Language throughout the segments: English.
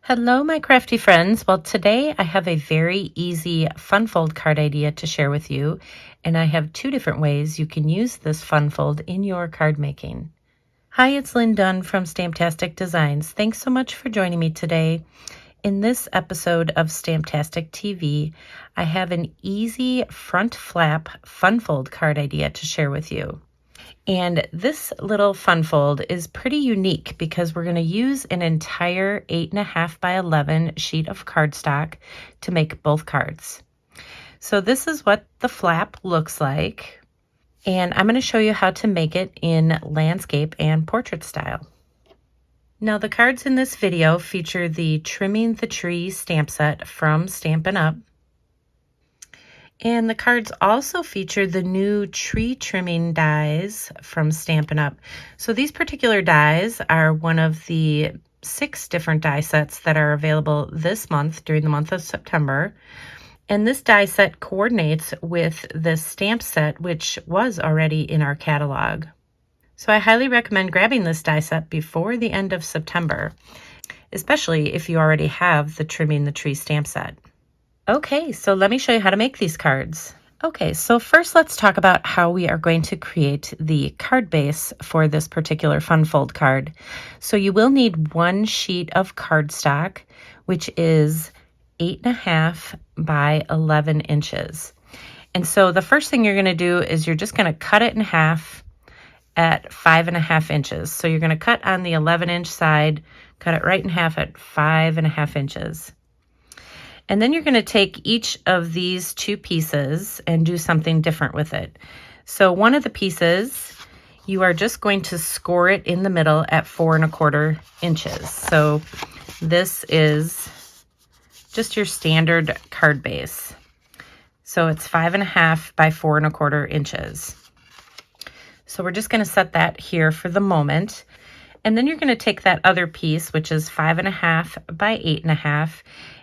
Hello, my crafty friends. Well, today I have a very easy fun fold card idea to share with you, and I have two different ways you can use this fun fold in your card making. Hi, it's Lynn Dunn from Stamptastic Designs. Thanks so much for joining me today. In this episode of Stamptastic TV, I have an easy front flap fun fold card idea to share with you. And this little fun fold is pretty unique because we're going to use an entire 8.5 by 11 sheet of cardstock to make both cards. So this is what the flap looks like, and I'm going to show you how to make it in landscape and portrait style. Now the cards in this video feature the Trimming the Tree stamp set from Stampin' Up. And the cards also feature the new tree trimming dies from Stampin' Up. So these particular dies are one of the 6 different die sets that are available this month during the month of September. And this die set coordinates with the stamp set, which was already in our catalog. So I highly recommend grabbing this die set before the end of September, especially if you already have the Trimming the Tree stamp set. Okay, so let me show you how to make these cards. Okay, so first let's talk about how we are going to create the card base for this particular fun fold card. So you will need 1 sheet of cardstock, which is 8.5 by 11 inches. And so the first thing you're going to do is you're just going to cut it in half at 5.5 inches. So you're going to cut on the 11-inch side, cut it right in half at 5.5 inches. And then you're going to take each of these 2 pieces and do something different with it. So one of the pieces, you are just going to score it in the middle at 4.25 inches. So this is just your standard card base. So it's 5.5 by 4.25 inches. So we're just going to set that here for the moment. And then you're going to take that other piece, which is 5.5 by 8.5,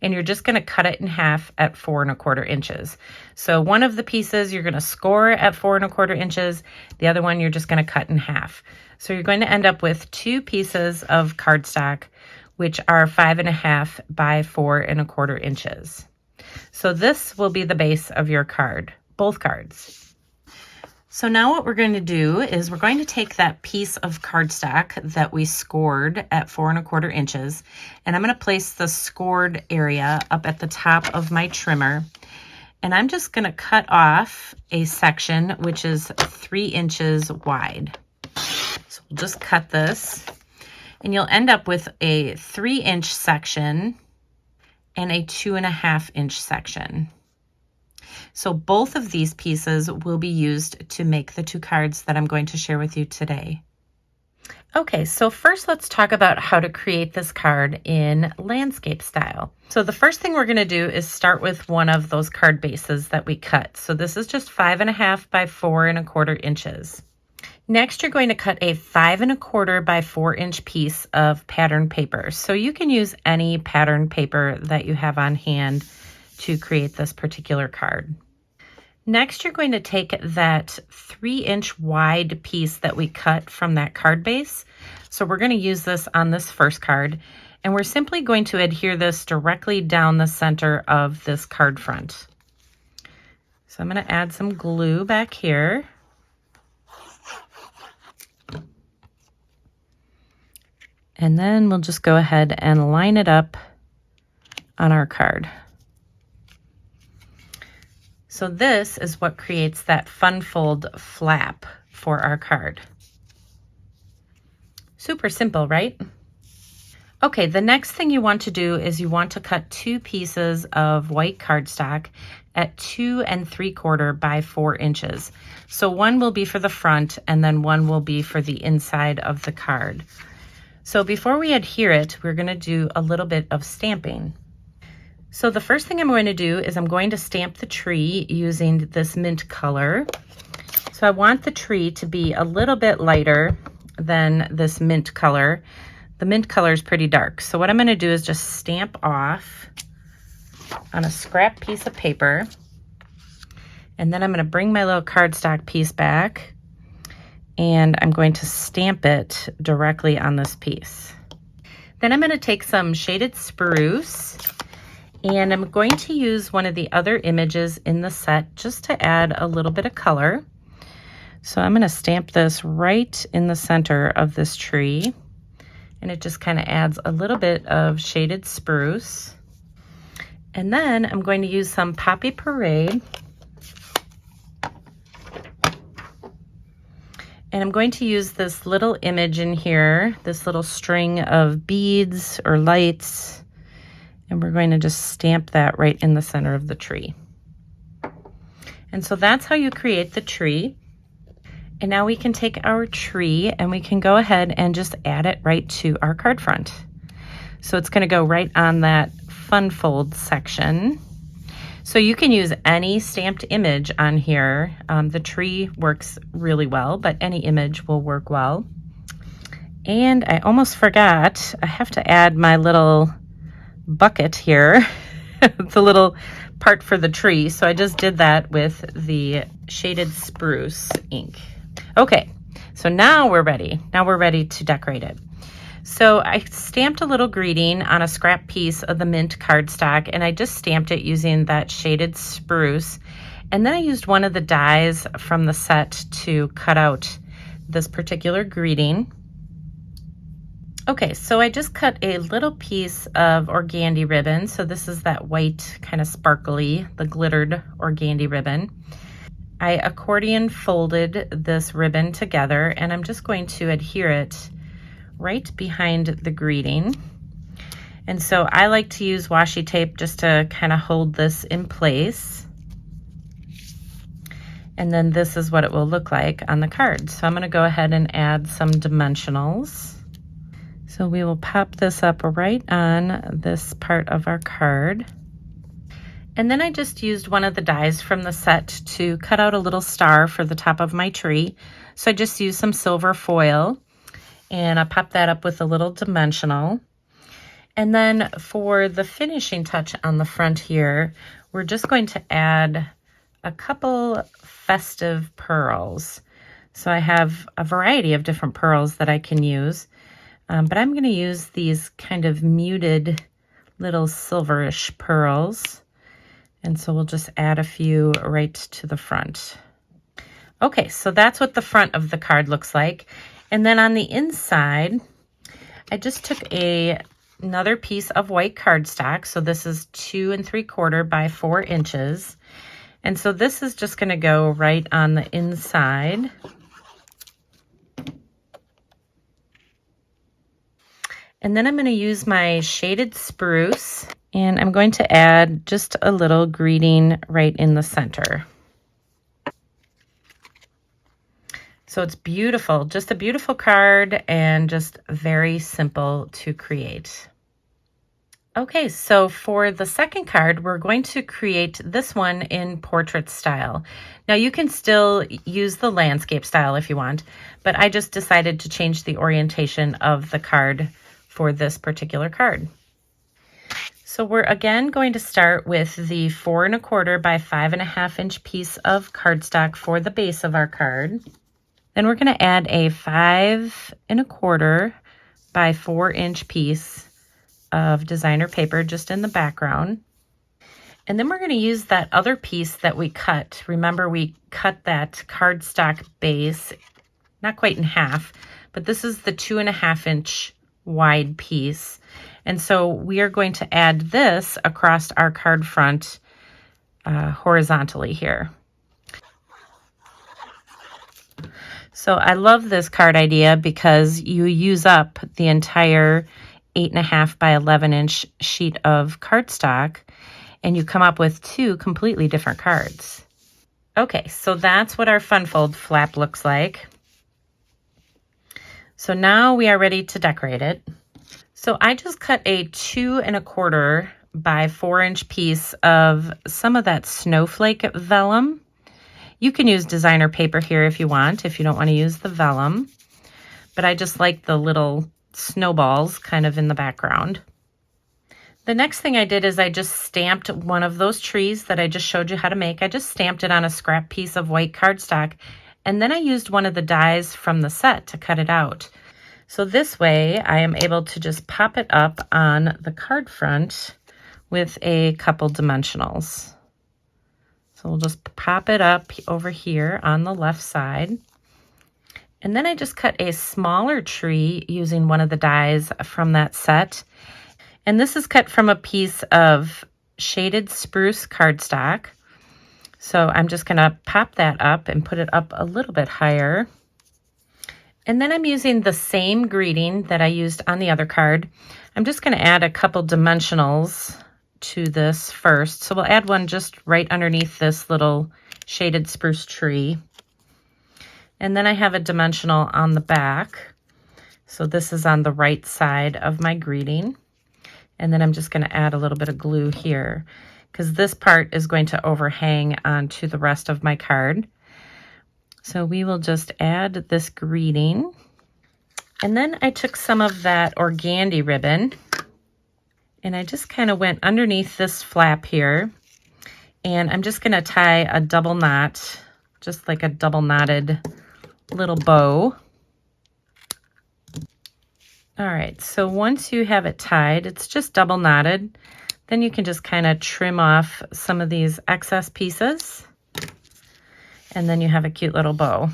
and you're just going to cut it in half at 4.25 inches. So one of the pieces you're going to score at 4.25 inches. The other one you're just going to cut in half. So you're going to end up with 2 pieces of cardstock, which are 5.5 by 4.25 inches. So this will be the base of your card, both cards. So now what we're going to do is we're going to take that piece of cardstock that we scored at 4.25 inches, and I'm going to place the scored area up at the top of my trimmer, and I'm just going to cut off a section which is 3 inches wide. So we'll just cut this, and you'll end up with a 3-inch section and a 2.5-inch section. So both of these pieces will be used to make the 2 cards that I'm going to share with you today. Okay, so first let's talk about how to create this card in landscape style. So the first thing we're going to do is start with one of those card bases that we cut. So this is just 5.5 by 4.25 inches. Next, you're going to cut a 5.25 by 4-inch piece of pattern paper. So you can use any pattern paper that you have on hand to create this particular card. Next, you're going to take that 3-inch wide piece that we cut from that card base. So we're going to use this on this first card, and we're simply going to adhere this directly down the center of this card front. So I'm going to add some glue back here. And then we'll just go ahead and line it up on our card. So this is what creates that fun fold flap for our card. Super simple, right? Okay, the next thing you want to do is you want to cut 2 pieces of white cardstock at 2 3/4 by 4 inches. So one will be for the front and then one will be for the inside of the card. So before we adhere it, we're going to do a little bit of stamping. So the first thing I'm going to do is I'm going to stamp the tree using this mint color. So I want the tree to be a little bit lighter than this mint color. The mint color is pretty dark. So what I'm going to do is just stamp off on a scrap piece of paper. And then I'm going to bring my little cardstock piece back, and I'm going to stamp it directly on this piece. Then I'm going to take some shaded spruce, and I'm going to use one of the other images in the set just to add a little bit of color. So I'm going to stamp this right in the center of this tree, and it just kind of adds a little bit of shaded spruce. And then I'm going to use some Poppy Parade, and I'm going to use this little image in here, this little string of beads or lights, and we're going to just stamp that right in the center of the tree. And so that's how you create the tree. And now we can take our tree and we can go ahead and just add it right to our card front. So it's going to go right on that fun fold section. So you can use any stamped image on here. The tree works really well, but any image will work well. And I almost forgot, I have to add my little bucket here. It's a little part for the tree. So I just did that with the shaded spruce ink. Okay, so now we're ready. Now we're ready to decorate it. So I stamped a little greeting on a scrap piece of the mint cardstock, and I just stamped it using that shaded spruce. And then I used one of the dies from the set to cut out this particular greeting. Okay, so I just cut a little piece of organdy ribbon. So this is that white kind of sparkly, the glittered organdy ribbon. I accordion folded this ribbon together, and I'm just going to adhere it right behind the greeting. And so I like to use washi tape just to kind of hold this in place. And then this is what it will look like on the card. So I'm going to go ahead and add some dimensionals. So we will pop this up right on this part of our card. And then I just used one of the dies from the set to cut out a little star for the top of my tree. So I just used some silver foil, and I popped that up with a little dimensional. And then for the finishing touch on the front here, we're just going to add a couple festive pearls. So I have a variety of different pearls that I can use, but I'm going to use these kind of muted little silverish pearls. And so we'll just add a few right to the front. Okay, so that's what the front of the card looks like. And then on the inside, I just took another piece of white cardstock. So this is 2 3/4 by 4 inches. And so this is just going to go right on the inside. And then I'm going to use my shaded spruce, and I'm going to add just a little greeting right in the center. So it's beautiful, just a beautiful card and just very simple to create. Okay, so for the second card, we're going to create this one in portrait style. Now you can still use the landscape style if you want, but I just decided to change the orientation of the card for this particular card. So we're again going to start with the 4 1/4 by 5 1/2 inch piece of cardstock for the base of our card. Then we're going to add a 5 1/4 by 4 inch piece of designer paper just in the background. And then we're going to use that other piece that we cut. Remember, we cut that cardstock base, not quite in half, but this is the 2 1/2 inch wide piece. And so we are going to add this across our card front horizontally here. So I love this card idea because you use up the entire 8 1/2 by 11 inch sheet of cardstock, and you come up with 2 completely different cards. Okay, so that's what our fun fold flap looks like. So now we are ready to decorate it. So I just cut a 2 1/4 by 4 inch piece of some of that snowflake vellum. You can use designer paper here if you want, if you don't want to use the vellum. But I just like the little snowballs kind of in the background. The next thing I did is I just stamped one of those trees that I just showed you how to make. I just stamped it on a scrap piece of white cardstock, and then I used one of the dies from the set to cut it out. So this way I am able to just pop it up on the card front with a couple dimensionals. So we'll just pop it up over here on the left side. And then I just cut a smaller tree using one of the dies from that set. And this is cut from a piece of shaded spruce cardstock. So I'm just going to pop that up and put it up a little bit higher. And then I'm using the same greeting that I used on the other card. I'm just going to add a couple dimensionals to this first. So we'll add one just right underneath this little shaded spruce tree. And then I have a dimensional on the back. So this is on the right side of my greeting. And then I'm just going to add a little bit of glue here because this part is going to overhang onto the rest of my card. So we will just add this greeting. And then I took some of that organdy ribbon and I just kind of went underneath this flap here. And I'm just going to tie a double knot, just like a double knotted little bow. All right, so once you have it tied, it's just double knotted. Then you can just kind of trim off some of these excess pieces. And then you have a cute little bow.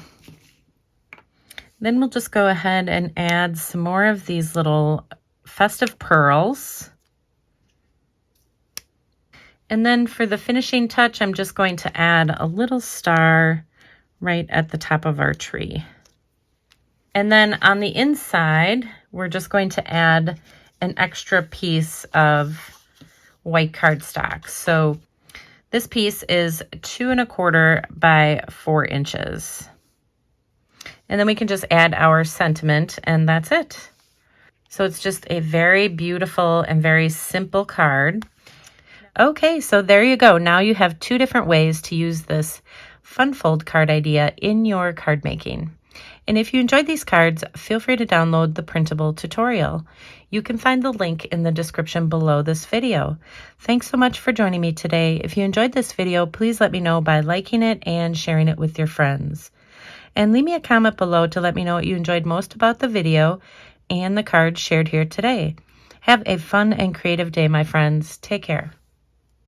Then we'll just go ahead and add some more of these little festive pearls. And then for the finishing touch, I'm just going to add a little star right at the top of our tree. And then on the inside, we're just going to add an extra piece of white cardstock. So this piece is 2 1/4 by 4 inches. And then we can just add our sentiment and that's it. So it's just a very beautiful and very simple card. Okay, so there you go. Now you have 2 different ways to use this fun fold card idea in your card making. And if you enjoyed these cards, feel free to download the printable tutorial. You can find the link in the description below this video. Thanks so much for joining me today. If you enjoyed this video, please let me know by liking it and sharing it with your friends. And leave me a comment below to let me know what you enjoyed most about the video and the cards shared here today. Have a fun and creative day, my friends. Take care.